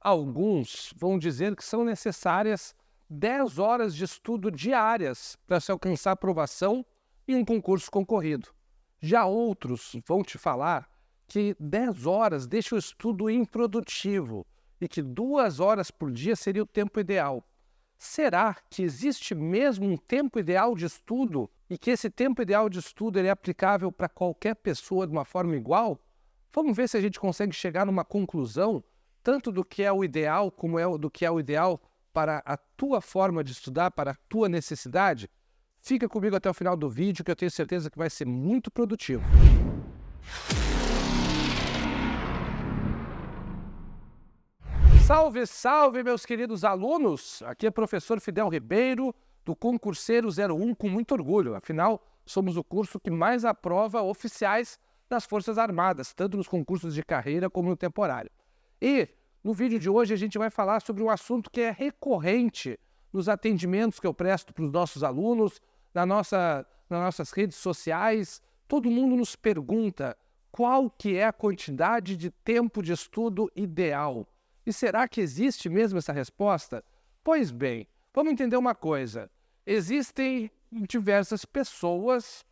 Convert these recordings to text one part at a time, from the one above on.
Alguns vão dizer que são necessárias 10 horas de estudo diárias para se alcançar aprovação em um concurso concorrido. Já outros vão te falar que 10 horas deixa o estudo improdutivo e que 2 horas por dia seria o tempo ideal. Será que existe mesmo um tempo ideal de estudo e que esse tempo ideal de estudo ele é aplicável para qualquer pessoa de uma forma igual? Vamos ver se a gente consegue chegar numa conclusão, tanto do que é o ideal, como do que é o ideal para a tua forma de estudar, para a tua necessidade? Fica comigo até o final do vídeo, que eu tenho certeza que vai ser muito produtivo. Salve, salve, meus queridos alunos! Aqui é o professor Fidel Ribeiro, do Concurseiro 01, com muito orgulho. Afinal, somos o curso que mais aprova oficiais das Forças Armadas, tanto nos concursos de carreira como no temporário. E no vídeo de hoje a gente vai falar sobre um assunto que é recorrente nos atendimentos que eu presto para os nossos alunos, nas nossas redes sociais. Todo mundo nos pergunta qual que é a quantidade de tempo de estudo ideal. E será que existe mesmo essa resposta? Pois bem, vamos entender uma coisa. Existem diversas pessoas,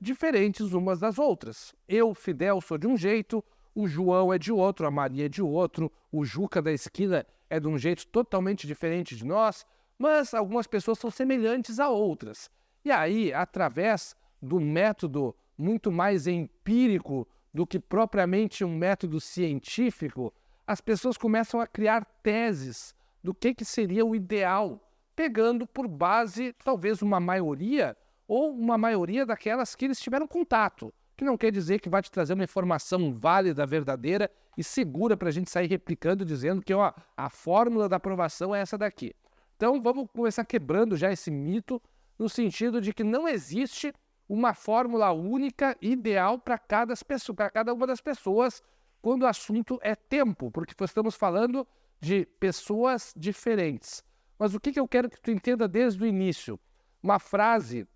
diferentes umas das outras. Eu, Fidel, sou de um jeito, o João é de outro, a Maria é de outro, o Juca da esquina é de um jeito totalmente diferente de nós, mas algumas pessoas são semelhantes a outras. E aí, através do método muito mais empírico do que propriamente um método científico, as pessoas começam a criar teses do que seria o ideal, pegando por base talvez uma maioria ou uma maioria daquelas que eles tiveram contato, que não quer dizer que vai te trazer uma informação válida, verdadeira e segura para a gente sair replicando, dizendo que a fórmula da aprovação é essa daqui. Então vamos começar quebrando já esse mito, no sentido de que não existe uma fórmula única, ideal para cada uma das pessoas, quando o assunto é tempo, porque estamos falando de pessoas diferentes. Mas o que eu quero que tu entenda desde o início? Uma frase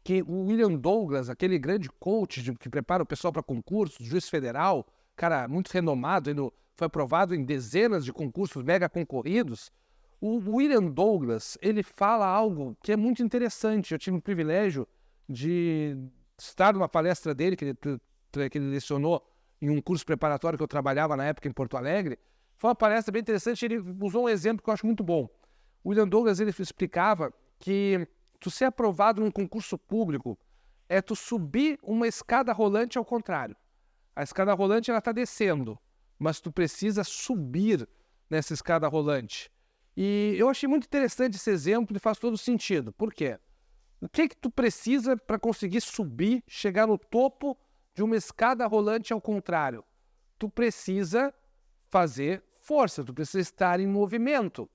que o William Douglas, aquele grande coach que prepara o pessoal para concursos, juiz federal, cara muito renomado, foi aprovado em dezenas de concursos mega concorridos. O William Douglas, ele fala algo que é muito interessante. Eu tive o privilégio de estar numa palestra dele, que ele lecionou em um curso preparatório que eu trabalhava na época em Porto Alegre. Foi uma palestra bem interessante, ele usou um exemplo que eu acho muito bom. O William Douglas, ele explicava que tu ser aprovado num concurso público é tu subir uma escada rolante ao contrário. A escada rolante ela está descendo, mas tu precisa subir nessa escada rolante. E eu achei muito interessante esse exemplo e faz todo sentido. Por quê? O que tu precisa para conseguir subir, chegar no topo de uma escada rolante ao contrário? Tu precisa fazer força, tu precisa estar em movimento.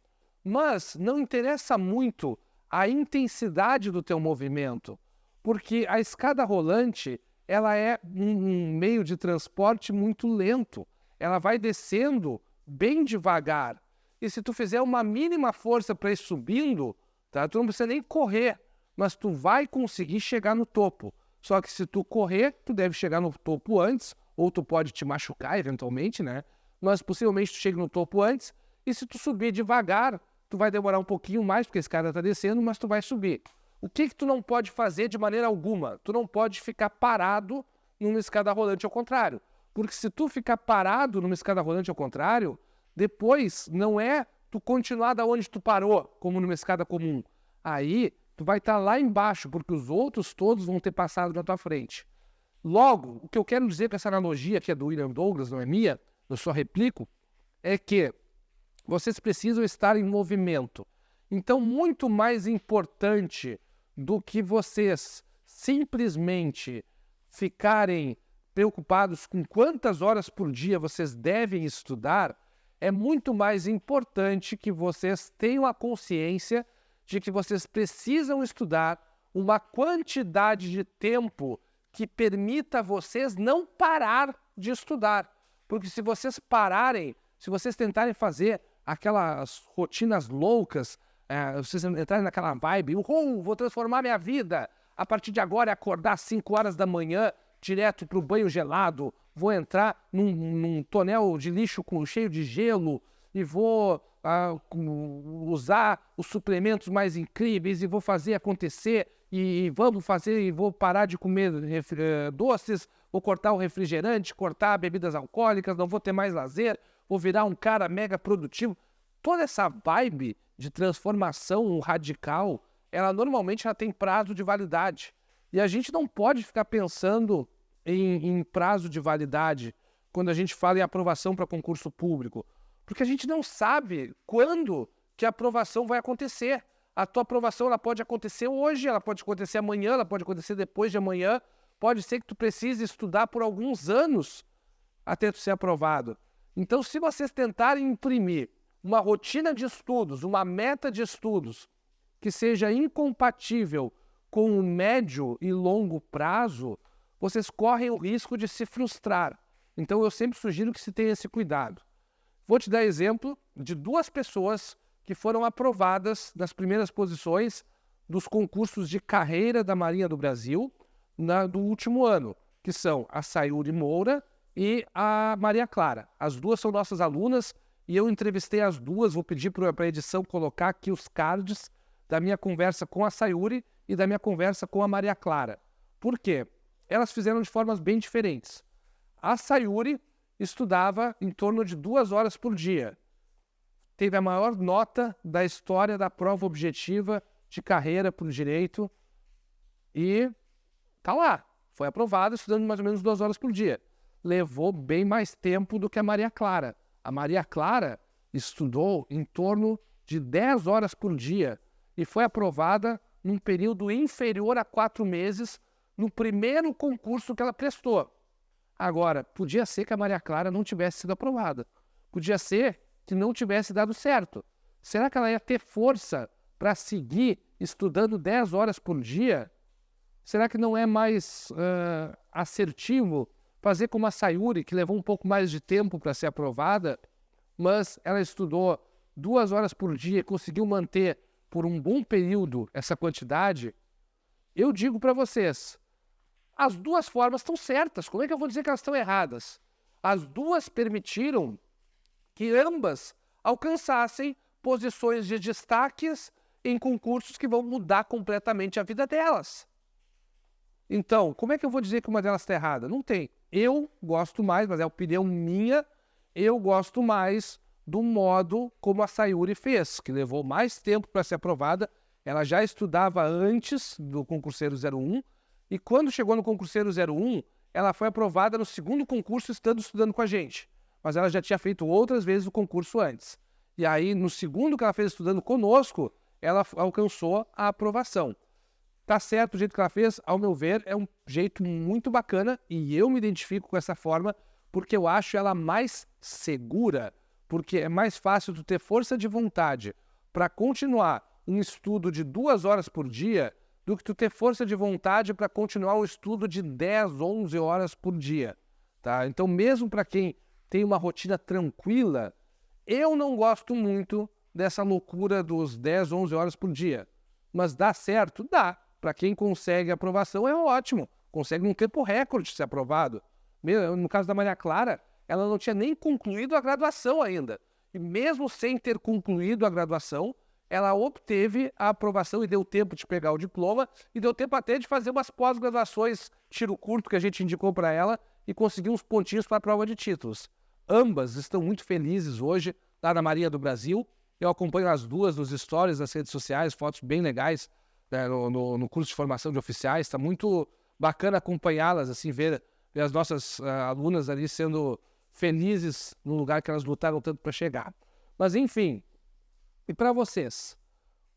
Mas não interessa muito a intensidade do teu movimento, porque a escada rolante ela é um meio de transporte muito lento. Ela vai descendo bem devagar. E se tu fizer uma mínima força para ir subindo, tá? Tu não precisa nem correr, mas tu vai conseguir chegar no topo. Só que se tu correr, tu deve chegar no topo antes, ou tu pode te machucar eventualmente, né? Mas possivelmente tu chega no topo antes, e se tu subir devagar, tu vai demorar um pouquinho mais, porque esse cara tá descendo, mas tu vai subir. O que tu não pode fazer de maneira alguma? Tu não pode ficar parado numa escada rolante ao contrário. Porque se tu ficar parado numa escada rolante ao contrário, depois não é tu continuar da onde tu parou, como numa escada comum. Aí tu vai estar lá embaixo, porque os outros todos vão ter passado na tua frente. Logo, o que eu quero dizer com essa analogia, que é do William Douglas, não é minha, eu só replico, é que vocês precisam estar em movimento. Então, muito mais importante do que vocês simplesmente ficarem preocupados com quantas horas por dia vocês devem estudar, é muito mais importante que vocês tenham a consciência de que vocês precisam estudar uma quantidade de tempo que permita a vocês não parar de estudar. Porque se vocês pararem, se vocês tentarem fazer aquelas rotinas loucas, vocês entrarem naquela vibe, vou transformar minha vida, a partir de agora é acordar às 5 horas da manhã, direto para o banho gelado, vou entrar num tonel de lixo cheio de gelo, e vou usar os suplementos mais incríveis e vou fazer acontecer e vamos fazer e vou parar de comer doces, vou cortar o refrigerante, cortar bebidas alcoólicas, não vou ter mais lazer, vou virar um cara mega produtivo. Toda essa vibe de transformação radical, ela normalmente já tem prazo de validade. E a gente não pode ficar pensando em prazo de validade quando a gente fala em aprovação para concurso público, porque a gente não sabe quando que a aprovação vai acontecer. A tua aprovação ela pode acontecer hoje, ela pode acontecer amanhã, ela pode acontecer depois de amanhã, pode ser que tu precise estudar por alguns anos até tu ser aprovado. Então, se vocês tentarem imprimir uma rotina de estudos, uma meta de estudos que seja incompatível com o médio e longo prazo, vocês correm o risco de se frustrar. Então, eu sempre sugiro que se tenha esse cuidado. Vou te dar exemplo de 2 pessoas que foram aprovadas nas primeiras posições dos concursos de carreira da Marinha do Brasil do último ano, que são a Sayuri Moura e a Maria Clara. As 2 são nossas alunas e eu entrevistei as 2, vou pedir para a edição colocar aqui os cards da minha conversa com a Sayuri e da minha conversa com a Maria Clara. Por quê? Elas fizeram de formas bem diferentes. A Sayuri estudava em torno de 2 horas por dia. Teve a maior nota da história da prova objetiva de carreira por direito e tá lá. Foi aprovada estudando mais ou menos 2 horas por dia. Levou bem mais tempo do que a Maria Clara. A Maria Clara estudou em torno de 10 horas por dia e foi aprovada num período inferior a 4 meses no primeiro concurso que ela prestou. Agora, podia ser que a Maria Clara não tivesse sido aprovada. Podia ser que não tivesse dado certo. Será que ela ia ter força para seguir estudando 10 horas por dia? Será que não é mais assertivo fazer como a Sayuri, que levou um pouco mais de tempo para ser aprovada, mas ela estudou 2 horas por dia e conseguiu manter por um bom período essa quantidade? Eu digo para vocês, as 2 formas estão certas. Como é que eu vou dizer que elas estão erradas? As 2 permitiram que ambas alcançassem posições de destaques em concursos que vão mudar completamente a vida delas. Então, como é que eu vou dizer que uma delas está errada? Não tem. Eu gosto mais, mas é opinião minha, eu gosto mais do modo como a Sayuri fez, que levou mais tempo para ser aprovada. Ela já estudava antes do concurseiro 01, e quando chegou no concurseiro 01, ela foi aprovada no segundo concurso estudando com a gente. Mas ela já tinha feito outras vezes o concurso antes. E aí, no segundo que ela fez estudando conosco, ela alcançou a aprovação. Tá certo o jeito que ela fez? Ao meu ver, é um jeito muito bacana e eu me identifico com essa forma porque eu acho ela mais segura, porque é mais fácil tu ter força de vontade para continuar um estudo de 2 horas por dia do que tu ter força de vontade para continuar um estudo de 10, 11 horas por dia. Tá? Então, mesmo para quem tem uma rotina tranquila, eu não gosto muito dessa loucura dos 10, 11 horas por dia. Mas dá certo? Dá. Para quem consegue aprovação é ótimo. Consegue um tempo recorde ser aprovado. No caso da Maria Clara, ela não tinha nem concluído a graduação ainda. E mesmo sem ter concluído a graduação, ela obteve a aprovação e deu tempo de pegar o diploma e deu tempo até de fazer umas pós-graduações tiro curto que a gente indicou para ela e conseguir uns pontinhos para a prova de títulos. Ambas estão muito felizes hoje lá na Marinha do Brasil. Eu acompanho as 2 nos stories das redes sociais, fotos bem legais, né, no curso de formação de oficiais. Está muito bacana acompanhá-las, assim, ver as nossas alunas ali sendo felizes no lugar que elas lutaram tanto para chegar. Mas, enfim, e para vocês?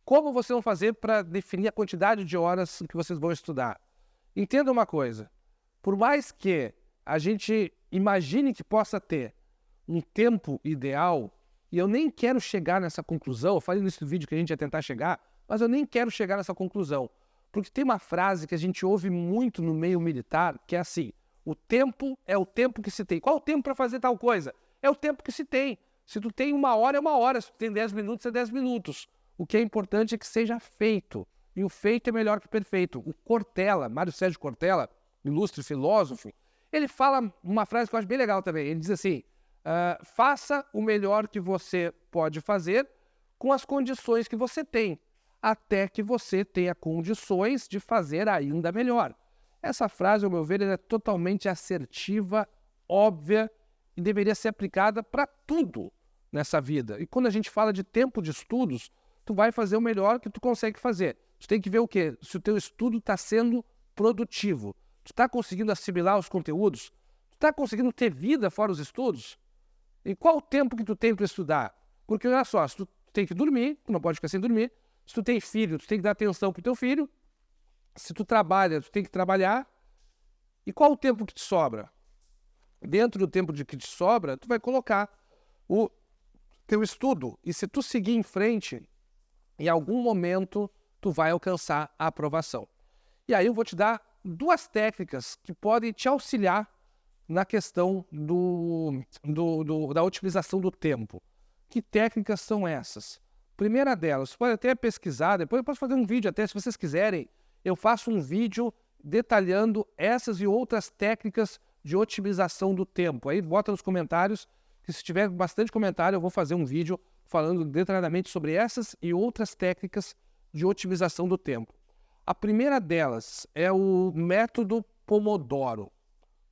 Como vocês vão fazer para definir a quantidade de horas que vocês vão estudar? Entenda uma coisa, por mais que a gente imagine que possa ter um tempo ideal, e eu nem quero chegar nessa conclusão, eu falei nesse vídeo que a gente ia tentar chegar, mas eu nem quero chegar nessa conclusão, porque tem uma frase que a gente ouve muito no meio militar, que é assim: o tempo é o tempo que se tem. Qual o tempo para fazer tal coisa? É o tempo que se tem. Se tu tem 1 hora, é 1 hora. Se tu tem 10 minutos, é 10 minutos. O que é importante é que seja feito. E o feito é melhor que o perfeito. O Cortella, Mário Sérgio Cortella, ilustre filósofo, ele fala uma frase que eu acho bem legal também. Ele diz assim: faça o melhor que você pode fazer com as condições que você tem, até que você tenha condições de fazer ainda melhor. Essa frase, ao meu ver, é totalmente assertiva, óbvia e deveria ser aplicada para tudo nessa vida. E quando a gente fala de tempo de estudos, tu vai fazer o melhor que tu consegue fazer. Tu tem que ver o quê? Se o teu estudo está sendo produtivo. Tu está conseguindo assimilar os conteúdos? Tu está conseguindo ter vida fora os estudos? E qual o tempo que tu tem para estudar? Porque olha só, se tu tem que dormir, tu não pode ficar sem dormir. Se tu tem filho, tu tem que dar atenção pro teu filho. Se tu trabalha, tu tem que trabalhar. E qual o tempo que te sobra? Dentro do tempo que te sobra, tu vai colocar o teu estudo. E se tu seguir em frente, em algum momento, tu vai alcançar a aprovação. E aí eu vou te dar 2 técnicas que podem te auxiliar na questão da utilização do tempo. Que técnicas são essas? Primeira delas, você pode até pesquisar, depois eu posso fazer um vídeo até, se vocês quiserem, eu faço um vídeo detalhando essas e outras técnicas de otimização do tempo. Aí bota nos comentários, que se tiver bastante comentário, eu vou fazer um vídeo falando detalhadamente sobre essas e outras técnicas de otimização do tempo. A primeira delas é o método Pomodoro.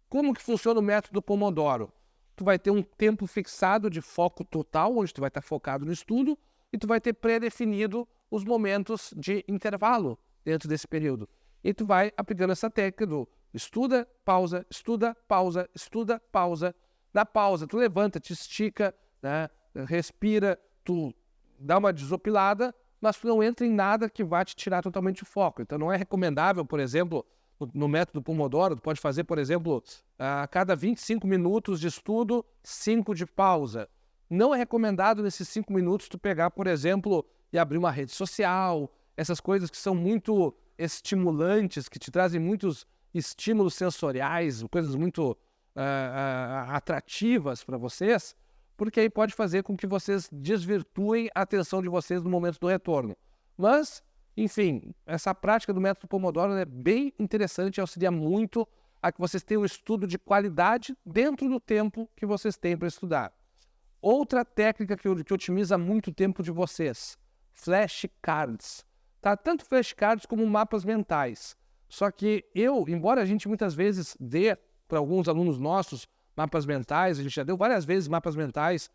Como que funciona o método Pomodoro? Tu vai ter um tempo fixado de foco total, onde tu vai estar focado no estudo, e tu vai ter pré-definido os momentos de intervalo dentro desse período. E tu vai aplicando essa técnica do estuda, pausa, estuda, pausa, estuda, pausa. Na pausa, tu levanta, te estica, né? Respira, tu dá uma desopilada, mas tu não entra em nada que vá te tirar totalmente o foco. Então não é recomendável, por exemplo, no método Pomodoro, tu pode fazer, por exemplo, a cada 25 minutos de estudo, 5 de pausa. Não é recomendado nesses 5 minutos tu pegar, por exemplo, e abrir uma rede social, essas coisas que são muito estimulantes, que te trazem muitos estímulos sensoriais, coisas muito atrativas para vocês, porque aí pode fazer com que vocês desvirtuem a atenção de vocês no momento do retorno. Mas, enfim, essa prática do método Pomodoro é bem interessante e auxilia muito a que vocês tenham um estudo de qualidade dentro do tempo que vocês têm para estudar. Outra técnica que otimiza muito o tempo de vocês, flashcards. Tá? Tanto flashcards como mapas mentais. Só que embora a gente muitas vezes dê para alguns alunos nossos mapas mentais, a gente já deu várias vezes mapas mentais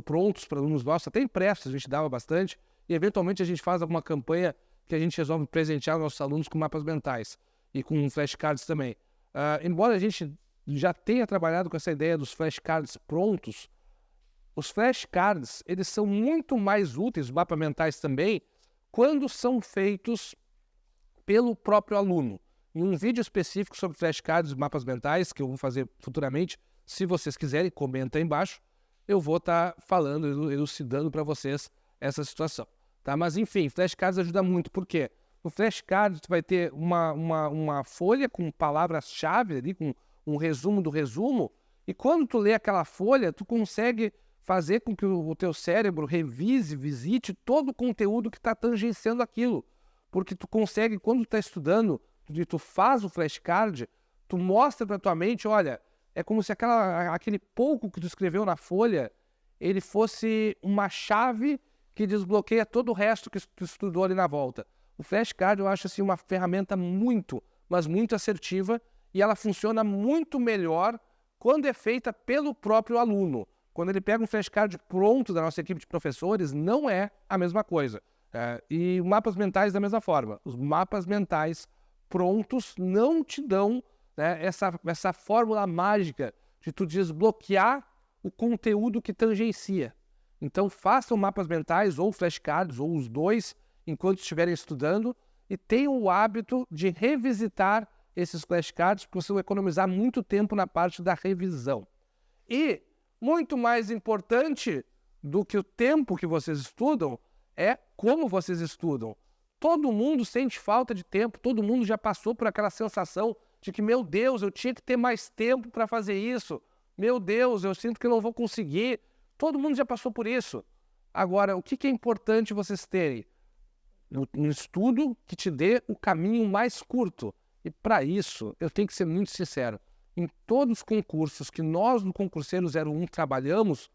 prontos para alunos nossos, até impressos a gente dava bastante, e eventualmente a gente faz alguma campanha que a gente resolve presentear os nossos alunos com mapas mentais e com flashcards também. Embora a gente já tenha trabalhado com essa ideia dos flashcards prontos, os flashcards eles são muito mais úteis, os mapas mentais também, quando são feitos pelo próprio aluno. Em um vídeo específico sobre flashcards e mapas mentais, que eu vou fazer futuramente, se vocês quiserem, comenta aí embaixo, eu vou estar falando, elucidando para vocês essa situação. Tá? Mas enfim, flashcards ajuda muito, por quê? No flashcard tu vai ter uma folha com palavras-chave ali, com um resumo do resumo, e quando tu lê aquela folha, tu consegue fazer com que o teu cérebro visite todo o conteúdo que está tangenciando aquilo. Porque tu consegue, quando tu está estudando, tu faz o flashcard, tu mostra para tua mente, olha, é como se aquele pouco que tu escreveu na folha, ele fosse uma chave que desbloqueia todo o resto que tu estudou ali na volta. O flashcard eu acho assim, uma ferramenta muito, mas muito assertiva, e ela funciona muito melhor quando é feita pelo próprio aluno. Quando ele pega um flashcard pronto da nossa equipe de professores, não é a mesma coisa. E mapas mentais da mesma forma. Os mapas mentais prontos não te dão, né, essa fórmula mágica de tu desbloquear o conteúdo que tangencia. Então façam mapas mentais ou flashcards, ou os dois, enquanto estiverem estudando, e tenham o hábito de revisitar esses flashcards, porque você vai economizar muito tempo na parte da revisão. E, muito mais importante do que o tempo que vocês estudam, é como vocês estudam. Todo mundo sente falta de tempo, todo mundo já passou por aquela sensação de que, meu Deus, eu tinha que ter mais tempo para fazer isso. Meu Deus, eu sinto que eu não vou conseguir. Todo mundo já passou por isso. Agora, o que é importante vocês terem? Um estudo que te dê o caminho mais curto. E para isso, eu tenho que ser muito sincero. em todos os concursos que nós no Concurseiro 01 trabalhamos,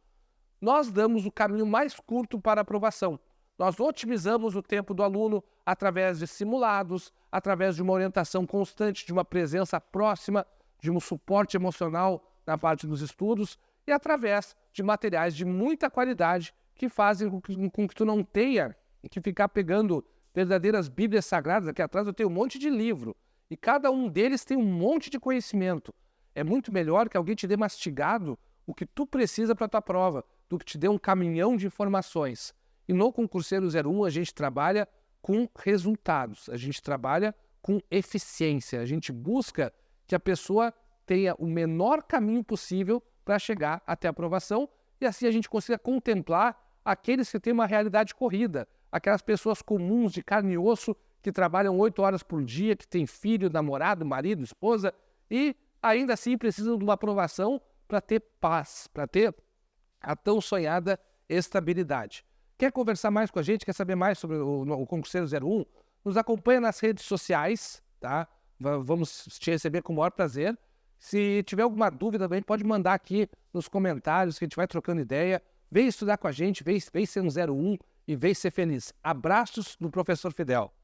nós damos o caminho mais curto para a aprovação. Nós otimizamos o tempo do aluno através de simulados, através de uma orientação constante, de uma presença próxima, de um suporte emocional na parte dos estudos e através de materiais de muita qualidade que fazem com que tu não tenha que ficar pegando verdadeiras bíblias sagradas. Aqui atrás eu tenho um monte de livro e cada um deles tem um monte de conhecimento. É muito melhor que alguém te dê mastigado o que tu precisa para a tua prova, do que te dê um caminhão de informações. E no Concurseiro 01 a gente trabalha com resultados, a gente trabalha com eficiência, a gente busca que a pessoa tenha o menor caminho possível para chegar até a aprovação e assim a gente consiga contemplar aqueles que têm uma realidade corrida, aquelas pessoas comuns de carne e osso que trabalham 8 horas por dia, que têm filho, namorado, marido, esposa e ainda assim precisam de uma aprovação para ter paz, para ter a tão sonhada estabilidade. Quer conversar mais com a gente? Quer saber mais sobre o Concurseiro 01? Nos acompanha nas redes sociais, tá? Vamos te receber com o maior prazer. Se tiver alguma dúvida também, pode mandar aqui nos comentários que a gente vai trocando ideia. Vem estudar com a gente, vem ser um 01 e vem ser feliz. Abraços do professor Fidel.